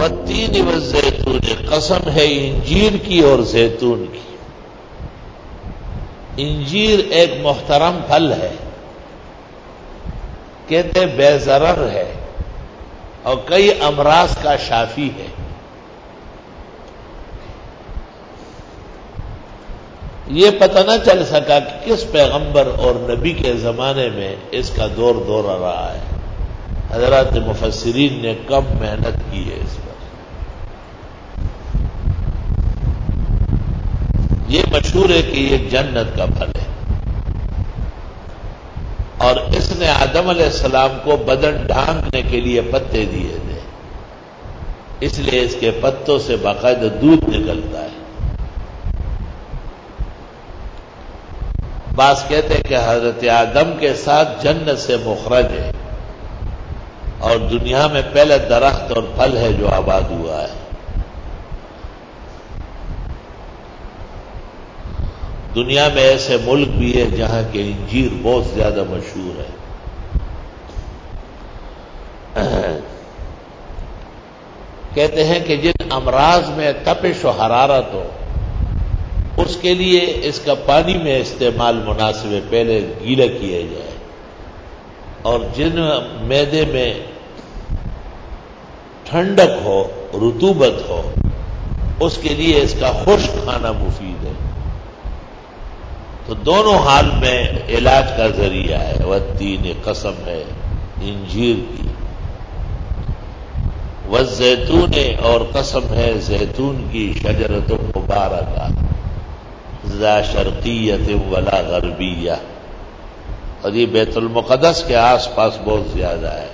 والتین والزیتون، قسم ہے انجیر کی اور زیتون کی۔ انجیر ایک محترم پھل ہے، کہتے بے ضرر ہے اور کئی امراض کا شافی ہے۔ یہ پتہ نہ چل سکا کہ کس پیغمبر اور نبی کے زمانے میں اس کا دور رہا ہے۔ حضرات مفسرین نے کم محنت کی ہے اس پر۔ یہ مشہور ہے کہ یہ جنت کا پھل ہے، اور اس نے آدم علیہ السلام کو بدن ڈھانکنے کے لیے پتے دیے تھے، اس لیے اس کے پتوں سے باقاعدہ دودھ نکلتا ہے۔ بعض کہتے ہیں کہ حضرت آدم کے ساتھ جنت سے مخرج ہے، اور دنیا میں پہلا درخت اور پھل ہے جو آباد ہوا ہے۔ دنیا میں ایسے ملک بھی ہے جہاں کے انجیر بہت زیادہ مشہور ہے۔ کہتے ہیں کہ جن امراض میں تپش و حرارت ہو اس کے لیے اس کا پانی میں استعمال مناسب ہے، پہلے گیلا کیا جائے، اور جن معدے میں ٹھنڈک ہو، رطوبت ہو، اس کے لیے اس کا خشک کھانا مفید ہے۔ تو دونوں حال میں علاج کا ذریعہ ہے۔ والتین، قسم ہے انجیر کی، والزیتون، اور قسم ہے زیتون کی، شجرۃ مبارکہ ذا شرقیۃ ولا غربیہ، اور یہ بیت المقدس کے آس پاس بہت زیادہ ہے۔